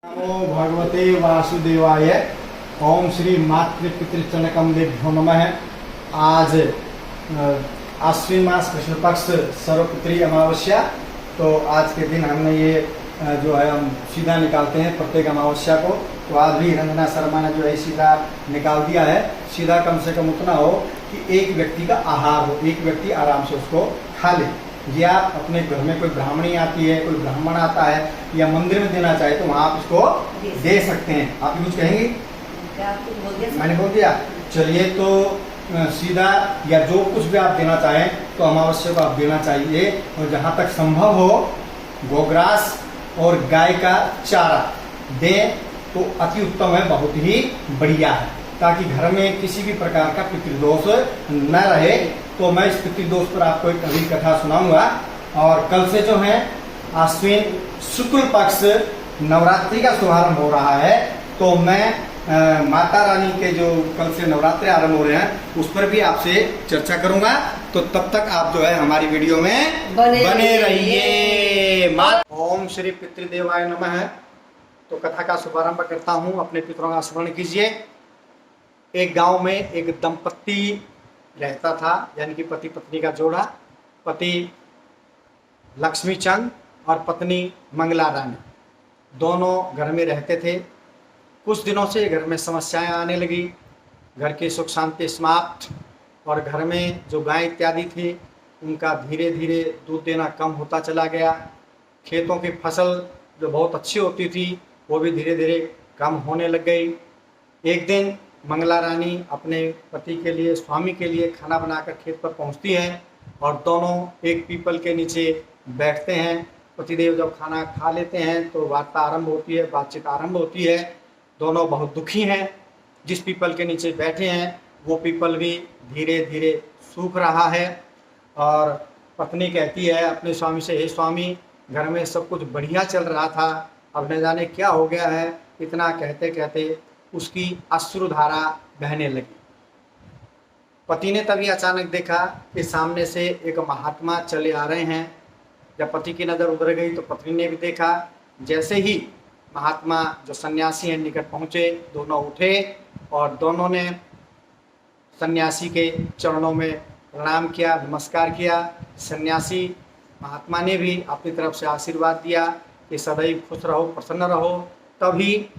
नमो भगवते वासुदेवाय। ओम श्री मातृपितृचरणकमलेभ्यो नमः। आज आश्विन मास कृष्ण पक्ष सर्वपुत्री अमावस्या। तो आज के दिन हमने ये जो है हम सीधा निकालते हैं प्रत्येक अमावस्या को। तो आज भी रंजना शर्मा ने जो है सीधा निकाल दिया है। सीधा कम से कम उतना हो कि एक व्यक्ति का आहार हो, एक व्यक्ति आराम से उसको खा ले। या अपने घर में कोई ब्राह्मणी आती है, कोई ब्राह्मण आता है या मंदिर में देना चाहे तो वहाँ आप इसको दे सकते हैं। आप कुछ कहेंगे? मैंने बोल दिया। चलिए तो सीधा या जो कुछ भी आप देना चाहें तो अमावस्या को आप देना चाहिए। और जहाँ तक संभव हो गोग्रास और गाय का चारा दें तो अति उत्तम है, बहुत ही बढ़िया है, ताकि घर में किसी भी प्रकार का पितृदोष न रहे। तो मैं इस पितृदोष पर आपको एक अभी कथा सुनाऊंगा। और कल से जो है आश्विन शुक्ल पक्ष नवरात्रि का शुभारंभ हो रहा है। तो मैं माता रानी के जो कल से नवरात्रि आरंभ हो रहे हैं उस पर भी आपसे चर्चा करूंगा। तो तब तक आप जो है हमारी वीडियो में बने रहिए। ओम श्री पितृदेवाय नमः। तो कथा का शुभारंभ करता हूँ। अपने पितरों का स्मरण कीजिए। एक गांव में एक दंपत्ति रहता था, यानी कि पति पत्नी का जोड़ा। पति लक्ष्मीचंद और पत्नी मंगला रानी दोनों घर में रहते थे। कुछ दिनों से घर में समस्याएं आने लगी। घर की सुख शांति समाप्त और घर में जो गाय इत्यादि थी उनका धीरे धीरे दूध देना कम होता चला गया। खेतों की फसल जो बहुत अच्छी होती थी वो भी धीरे धीरे कम होने लग गई। एक दिन मंगला रानी अपने पति के लिए, स्वामी के लिए खाना बनाकर खेत पर पहुंचती हैं और दोनों एक पीपल के नीचे बैठते हैं। पतिदेव जब खाना खा लेते हैं तो वार्ता आरंभ होती है, बातचीत आरंभ होती है। दोनों बहुत दुखी हैं। जिस पीपल के नीचे बैठे हैं वो पीपल भी धीरे धीरे सूख रहा है। और पत्नी कहती है अपने स्वामी से, हे स्वामी, घर में सब कुछ बढ़िया चल रहा था, अब न जाने क्या हो गया है। इतना कहते कहते उसकी अश्रुधारा बहने लगी। पति ने तभी अचानक देखा कि सामने से एक महात्मा चले आ रहे हैं। जब पति की नज़र उधर गई तो पत्नी ने भी देखा। जैसे ही महात्मा जो सन्यासी हैं निकट पहुँचे, दोनों उठे और दोनों ने सन्यासी के चरणों में प्रणाम किया, नमस्कार किया। सन्यासी महात्मा ने भी अपनी तरफ से आशीर्वाद दिया कि सदैव खुश रहो, प्रसन्न रहो। तभी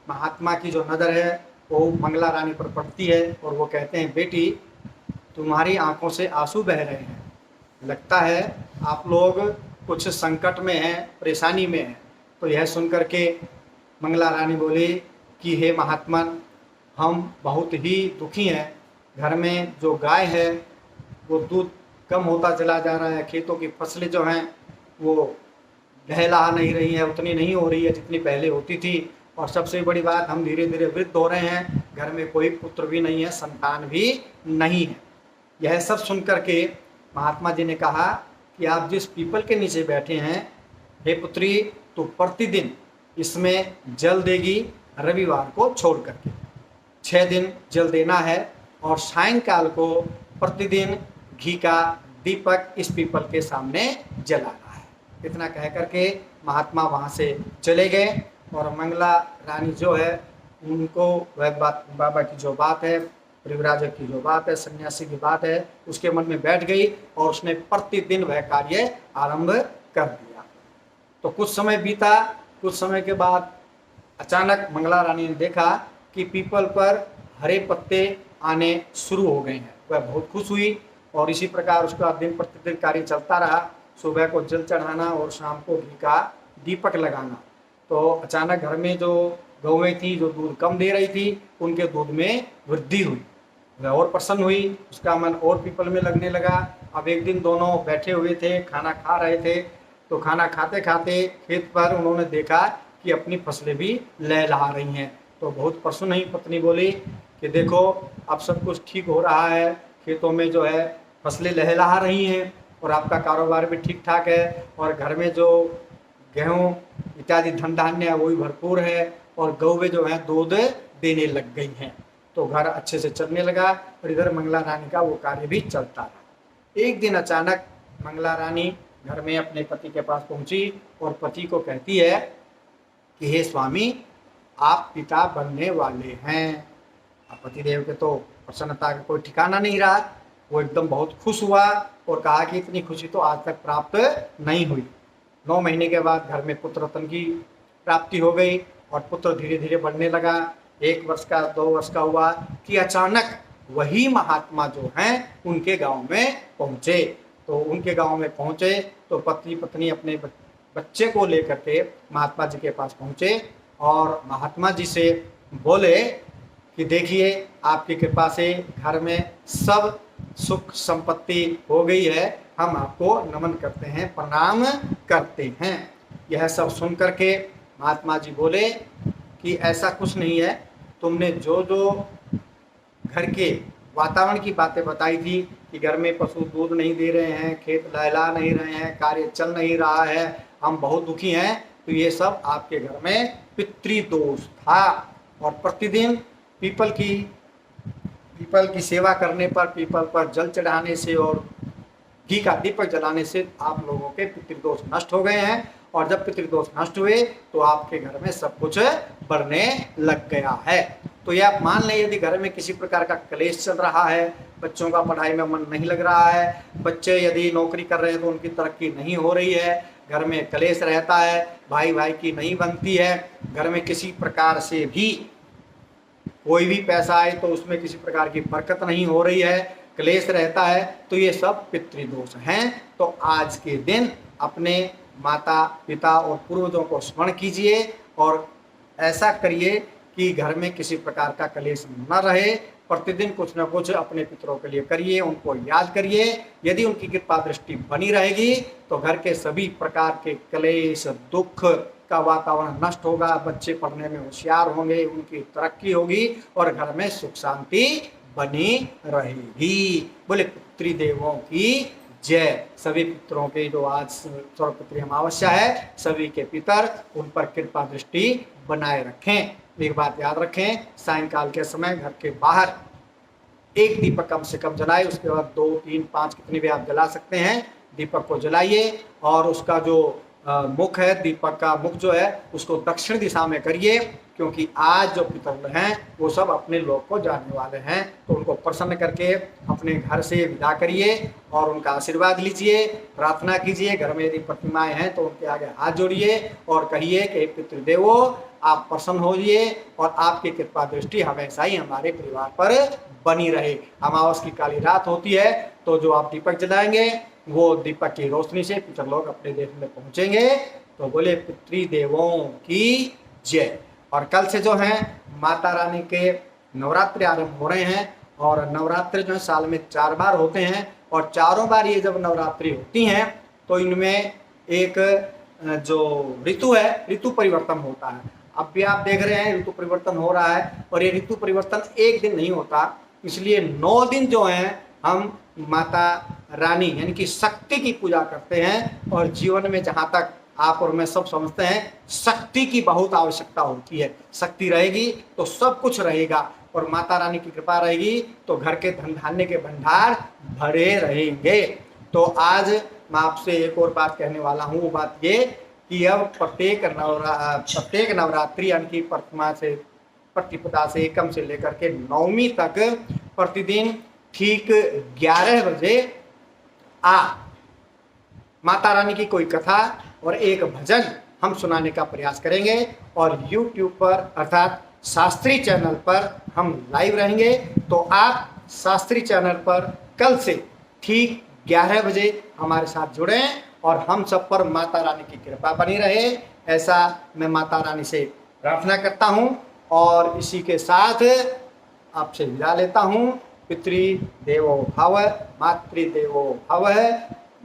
महात्मा की जो नज़र है वो मंगला रानी पर पड़ती है और वो कहते हैं, बेटी, तुम्हारी आंखों से आंसू बह रहे हैं, लगता है आप लोग कुछ संकट में हैं, परेशानी में हैं। तो यह सुनकर के मंगला रानी बोली कि हे महात्मन, हम बहुत ही दुखी हैं। घर में जो गाय है वो दूध कम होता चला जा रहा है। खेतों की फसलें जो हैं वो लहलहा नहीं रही है, उतनी नहीं हो रही है जितनी पहले होती थी। और सबसे बड़ी बात, हम धीरे धीरे वृद्ध हो रहे हैं, घर में कोई पुत्र भी नहीं है, संतान भी नहीं है। यह सब सुनकर के महात्मा जी ने कहा कि आप जिस पीपल के नीचे बैठे हैं, हे पुत्री, तो प्रतिदिन इसमें जल देगी, रविवार को छोड़ करके 6 दिन जल देना है। और सायंकाल को प्रतिदिन घी का दीपक इस पीपल के सामने जलाना है। इतना कह करके महात्मा वहाँ से चले गए। और मंगला रानी जो है उनको वह बात, बाबा की जो बात है, परिव्राजक की जो बात है, सन्यासी की बात है, उसके मन में बैठ गई और उसने प्रतिदिन वह कार्य आरंभ कर दिया। तो कुछ समय बीता। कुछ समय के बाद अचानक मंगला रानी ने देखा कि पीपल पर हरे पत्ते आने शुरू हो गए हैं। वह बहुत खुश हुई और इसी प्रकार उसका दिन प्रतिदिन कार्य चलता रहा। सुबह को जल चढ़ाना और शाम को घी का दीपक लगाना। तो अचानक घर में जो गौएं थी जो दूध कम दे रही थी उनके दूध में वृद्धि हुई। वह और प्रसन्न हुई, उसका मन और पीपल में लगने लगा। अब एक दिन दोनों बैठे हुए थे, खाना खा रहे थे। तो खाना खाते खाते खेत पर उन्होंने देखा कि अपनी फसलें भी लहलहा रही हैं। तो बहुत प्रसन्न हुई। पत्नी बोली कि देखो, अब सब कुछ ठीक हो रहा है, खेतों में जो है फसलें लहलहा रही हैं और आपका कारोबार भी ठीक ठाक है और घर में जो गेहूँ इत्यादि धन धान्य है वो भी भरपूर है और गौवें जो हैं दूध देने लग गई हैं। तो घर अच्छे से चलने लगा और इधर मंगला रानी का वो कार्य भी चलता रहा। एक दिन अचानक मंगला रानी घर में अपने पति के पास पहुंची और पति को कहती है कि हे स्वामी, आप पिता बनने वाले हैं। अब पतिदेव के तो प्रसन्नता का कोई ठिकाना नहीं रहा। वो एकदम बहुत खुश हुआ और कहा कि इतनी खुशी तो आज तक प्राप्त नहीं हुई। 9 महीने के बाद घर में पुत्र रत्न की प्राप्ति हो गई और पुत्र धीरे धीरे बढ़ने लगा। 1 वर्ष का, 2 वर्ष का हुआ कि अचानक वही महात्मा जो हैं उनके गांव में पहुंचे। तो उनके गांव में पहुंचे तो पति पत्नी अपने बच्चे को लेकर के महात्मा जी के पास पहुंचे और महात्मा जी से बोले कि देखिए, आपकी कृपा से घर में सब सुख संपत्ति हो गई है, हम आपको नमन करते हैं, प्रणाम करते हैं। यह सब सुन करके महात्मा जी बोले कि ऐसा कुछ नहीं है, तुमने जो जो घर के वातावरण की बातें बताई थी कि घर में पशु दूध नहीं दे रहे हैं, खेत लहला नहीं रहे हैं, कार्य चल नहीं रहा है, हम बहुत दुखी हैं, तो ये सब आपके घर में पितृदोष था। और प्रतिदिन पीपल की सेवा करने पर, पीपल पर जल चढ़ाने से और घी का दीपक जलाने से आप लोगों के पितृदोष नष्ट हो गए हैं। और जब पितृदोष नष्ट हुए तो आपके घर में सब कुछ बढ़ने लग गया है। तो ये आप मान लें, यदि घर में किसी प्रकार का क्लेश चल रहा है, बच्चों का पढ़ाई में मन नहीं लग रहा है, बच्चे यदि नौकरी कर रहे हैं तो उनकी तरक्की नहीं हो रही है, घर में क्लेश रहता है, भाई भाई की नहीं बनती है, घर में किसी प्रकार से भी कोई भी पैसा आए तो उसमें किसी प्रकार की बरकत नहीं हो रही है, क्लेश रहता है, तो ये सब पितृदोष हैं। तो आज के दिन अपने माता पिता और पूर्वजों को स्मरण कीजिए और ऐसा करिए कि घर में किसी प्रकार का क्लेश न रहे। प्रतिदिन कुछ न कुछ अपने पितरों के लिए करिए, उनको याद करिए। यदि उनकी कृपा दृष्टि बनी रहेगी तो घर के सभी प्रकार के क्लेश, दुख का वातावरण नष्ट होगा, बच्चे पढ़ने में होशियार होंगे, उनकी तरक्की होगी और घर में सुख शांति बनी रहेगी। बोले पितृदेवों की जय। सभी पितरों के जो आज सर्वपितृ अमावस्या है, सभी के पितर उन पर कृपा दृष्टि बनाए रखें। एक बात याद रखें, सायंकाल के समय घर के बाहर एक दीपक कम से कम जलाए, उसके बाद 2, 3, 5 कितने भी आप जला सकते हैं, दीपक को जलाइए और उसका जो मुख है, दीपक का मुख जो है उसको दक्षिण दिशा में करिए, क्योंकि आज जो पितर हैं वो सब अपने लोक को जाने वाले हैं। तो उनको प्रसन्न करके अपने घर से विदा करिए और उनका आशीर्वाद लीजिए, प्रार्थना कीजिए। घर में यदि प्रतिमाएं हैं तो उनके आगे हाथ जोड़िए और कहिए कि पितृदेवो, आप प्रसन्न होइए और आपकी कृपा दृष्टि हमेशा ही हमारे परिवार पर बनी रहे। अमावस की काली रात होती है तो जो आप दीपक जलाएंगे वो दीपक की रोशनी से पितर लोग अपने देश में पहुंचेंगे। तो बोले पितृदेवों की जय। और कल से जो है माता रानी के नवरात्रि आरंभ हो रहे हैं और नवरात्रि जो है साल में 4 बार होते हैं और चारों बार ये जब नवरात्रि होती हैं तो इनमें एक जो ऋतु है, ऋतु परिवर्तन होता है। अब भी आप देख रहे हैं ऋतु परिवर्तन हो रहा है और ये ऋतु परिवर्तन एक दिन नहीं होता, इसलिए 9 दिन जो हैं हम माता रानी यानी कि शक्ति की पूजा करते हैं। और जीवन में जहाँ तक आप और मैं सब समझते हैं, शक्ति की बहुत आवश्यकता होती है। शक्ति रहेगी तो सब कुछ रहेगा और माता रानी की कृपा रहेगी तो घर के धन धान्य के भंडार भरे रहेंगे। तो आज मैं आपसे एक और बात कहने वाला हूँ, वो बात ये कि अब प्रत्येक नवरात्रि यानी कि प्रतिपदा से एकम से लेकर के नवमी तक प्रतिदिन ठीक 11 बजे माता रानी की कोई कथा और एक भजन हम सुनाने का प्रयास करेंगे और YouTube पर अर्थात शास्त्री चैनल पर हम लाइव रहेंगे। तो आप शास्त्री चैनल पर कल से ठीक 11 बजे हमारे साथ जुड़ें और हम सब पर माता रानी की कृपा बनी रहे, ऐसा मैं माता रानी से प्रार्थना करता हूँ। और इसी के साथ आपसे विदा लेता हूँ। पितृदेवो भव, मातृदेवो भव,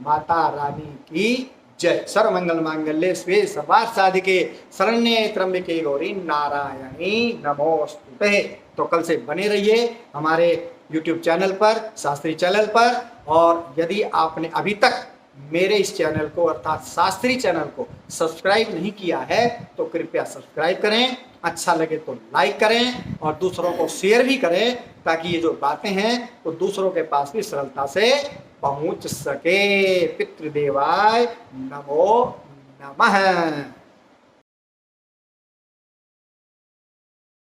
माता रानी की जय। सर्वमंगल मांगल्ये शिवे सर्वार्थ साधिके शरण्ये त्र्यंबके गौरी नारायणी नमोस्तुते। तो कल से बने रहिए हमारे YouTube चैनल पर, शास्त्री चैनल पर। और यदि आपने अभी तक मेरे इस चैनल को अर्थात शास्त्री चैनल को सब्सक्राइब नहीं किया है तो कृपया सब्सक्राइब करें, अच्छा लगे तो लाइक करें और दूसरों को शेयर भी करें ताकि ये जो बातें हैं तो दूसरों के पास भी सरलता से पहुंच सके। पितृदेवाय नमो नमः।